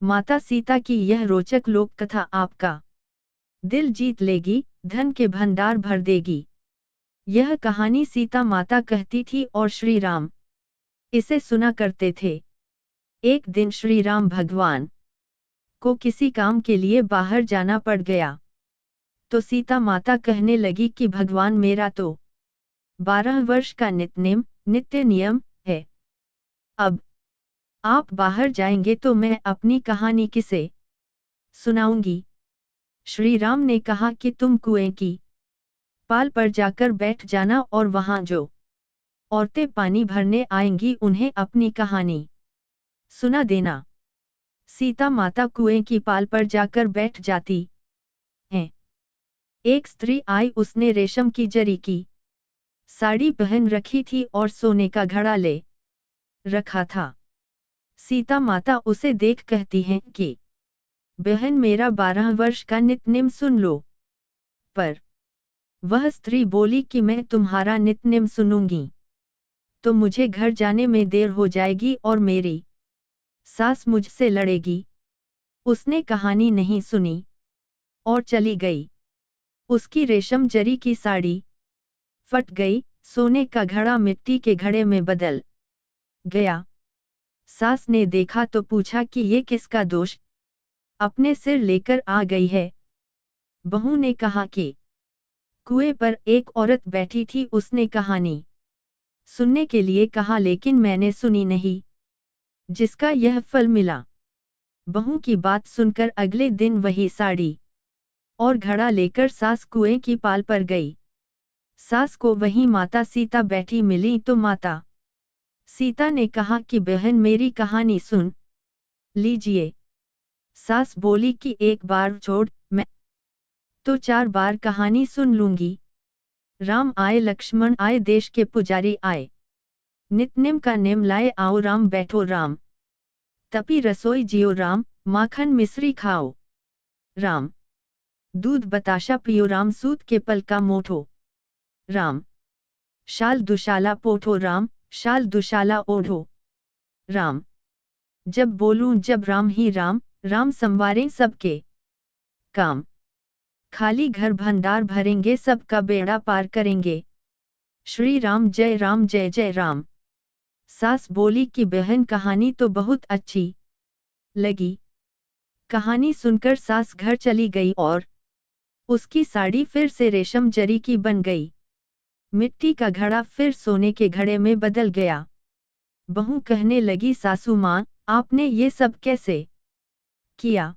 माता सीता की यह रोचक लोक कथा आपका दिल जीत लेगी, धन के भंडार भर देगी। यह कहानी सीता माता कहती थी और श्री राम इसे सुना करते थे। एक दिन श्री राम भगवान को किसी काम के लिए बाहर जाना पड़ गया, तो सीता माता कहने लगी कि भगवान मेरा तो 12 वर्ष का नित्य नियम है। अब आप बाहर जाएंगे तो मैं अपनी कहानी किसे सुनाऊंगी। श्री राम ने कहा कि तुम कुएं की पाल पर जाकर बैठ जाना और वहां जो औरतें पानी भरने आएंगी उन्हें अपनी कहानी सुना देना। सीता माता कुएं की पाल पर जाकर बैठ जाती हैं। एक स्त्री आई, उसने रेशम की जरी की साड़ी पहन रखी थी और सोने का घड़ा ले रखा था। सीता माता उसे देख कहती हैं कि बहन मेरा 12 वर्ष का नित्य सुन लो। पर वह स्त्री बोली कि मैं तुम्हारा नित्य सुनूंगी तो मुझे घर जाने में देर हो जाएगी और मेरी सास मुझसे लड़ेगी। उसने कहानी नहीं सुनी और चली गई। उसकी रेशम जरी की साड़ी फट गई, सोने का घड़ा मिट्टी के घड़े में बदल गया। सास ने देखा तो पूछा कि ये किसका दोष अपने सिर लेकर आ गई है। बहू ने कहा कि कुएं पर एक औरत बैठी थी, उसने कहानी सुनने के लिए कहा लेकिन मैंने सुनी नहीं, जिसका यह फल मिला। बहू की बात सुनकर अगले दिन वही साड़ी और घड़ा लेकर सास कुएं की पाल पर गई। सास को वहीं माता सीता बैठी मिली तो माता सीता ने कहा कि बहन मेरी कहानी सुन लीजिए। सास बोली कि एक बार छोड़, मैं तो 4 बार कहानी सुन लूंगी। राम आए, लक्ष्मण आए, देश के पुजारी आए, नित्य का नेम लाए, आओ राम बैठो राम, तपी रसोई जियो राम, माखन मिश्री खाओ राम, दूध बताशा पियो राम, सूत के पल का मोठो राम, शाल दुशाला पोठो राम, शाल दुशाला ओढ़ो राम, जब बोलूं जब राम ही राम, राम संवारें सबके काम, खाली घर भंडार भरेंगे, सबका बेड़ा पार करेंगे, श्री राम जय जय राम। सास बोली कि बहन कहानी तो बहुत अच्छी लगी। कहानी सुनकर सास घर चली गई और उसकी साड़ी फिर से रेशम जरी की बन गई। मिट्टी का घड़ा फिर सोने के घड़े में बदल गया। बहू कहने लगी सासू माँ, आपने ये सब कैसे किया।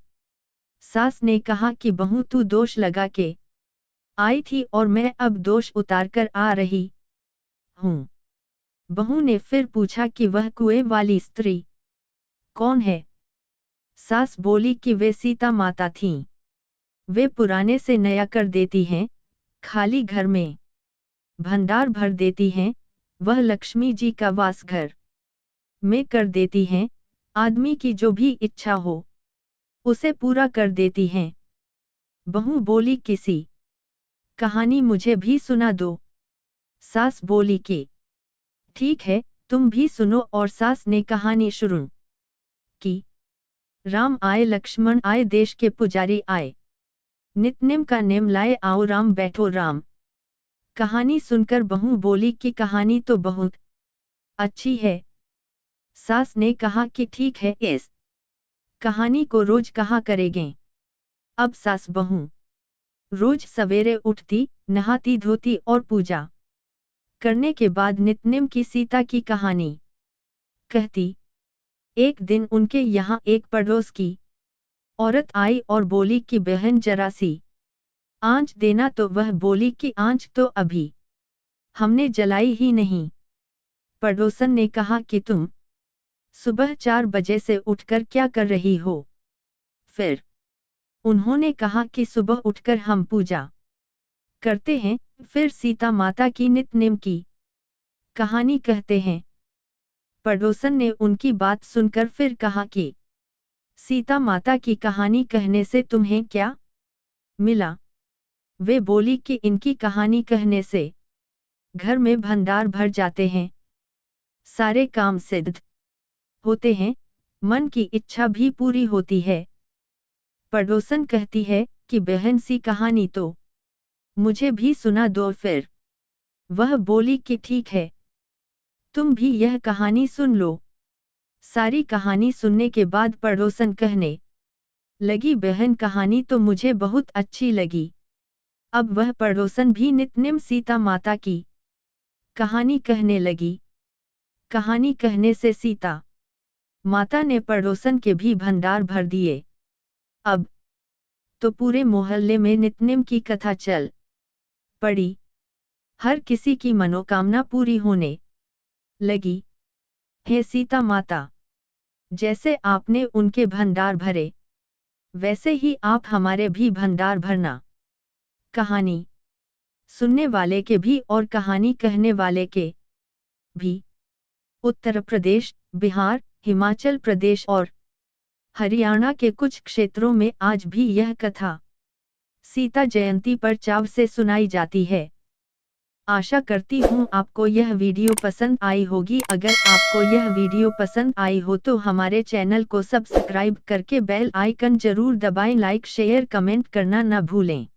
सास ने कहा कि बहू तू दोष लगा के आई थी और मैं अब दोष उतार कर आ रही हूँ। बहू ने फिर पूछा कि वह कुएं वाली स्त्री कौन है। सास बोली कि वे सीता माता थीं। वे पुराने से नया कर देती हैं, खाली घर में भंडार भर देती हैं, वह लक्ष्मी जी का वास घर में कर देती हैं, आदमी की जो भी इच्छा हो उसे पूरा कर देती हैं। बहू बोली किसी कहानी मुझे भी सुना दो। सास बोली कि ठीक है, तुम भी सुनो, और सास ने कहानी शुरू की। राम आए, लक्ष्मण आए, देश के पुजारी आए, नित्य का नेम लाए, आओ राम बैठो राम। कहानी सुनकर बहू बोली कि कहानी तो बहुत अच्छी है। सास ने कहा कि ठीक है, इस कहानी को रोज कहा करेंगे। अब सास बहू रोज सवेरे उठती, नहाती धोती और पूजा करने के बाद नित्य की सीता की कहानी कहती। एक दिन उनके यहाँ एक पड़ोस की औरत आई और बोली कि बहन जरा सी आंच देना, तो वह बोली कि आंच तो अभी हमने जलाई ही नहीं। पड़ोसन ने कहा कि तुम सुबह 4 बजे से उठकर क्या कर रही हो। फिर उन्होंने कहा कि सुबह उठकर हम पूजा करते हैं, फिर सीता माता की नित्य की कहानी कहते हैं। पड़ोसन ने उनकी बात सुनकर फिर कहा कि सीता माता की कहानी कहने से तुम्हें क्या मिला। वे बोली कि इनकी कहानी कहने से घर में भंडार भर जाते हैं, सारे काम सिद्ध होते हैं, मन की इच्छा भी पूरी होती है। पड़ोसन कहती है कि बहन सी कहानी तो मुझे भी सुना दो फिर। वह बोली कि ठीक है, तुम भी यह कहानी सुन लो। सारी कहानी सुनने के बाद पड़ोसन कहने लगी, बहन कहानी तो मुझे बहुत अच्छी लगी। अब वह पड़ोसन भी नित्नेम सीता माता की कहानी कहने लगी। कहानी कहने से सीता माता ने पड़ोसन के भी भंडार भर दिए। अब तो पूरे मोहल्ले में नित्नेम की कथा चल पड़ी। हर किसी की मनोकामना पूरी होने लगी। हे सीता माता, जैसे आपने उनके भंडार भरे, वैसे ही आप हमारे भी भंडार भरना। कहानी सुनने वाले के भी और कहानी कहने वाले के भी। उत्तर प्रदेश, बिहार, हिमाचल प्रदेश और हरियाणा के कुछ क्षेत्रों में आज भी यह कथा सीता जयंती पर चाव से सुनाई जाती है। आशा करती हूँ आपको यह वीडियो पसंद आई होगी। अगर आपको यह वीडियो पसंद आई हो तो हमारे चैनल को सब्सक्राइब करके बेल आइकन जरूर दबाएं। लाइक शेयर कमेंट करना न भूलें।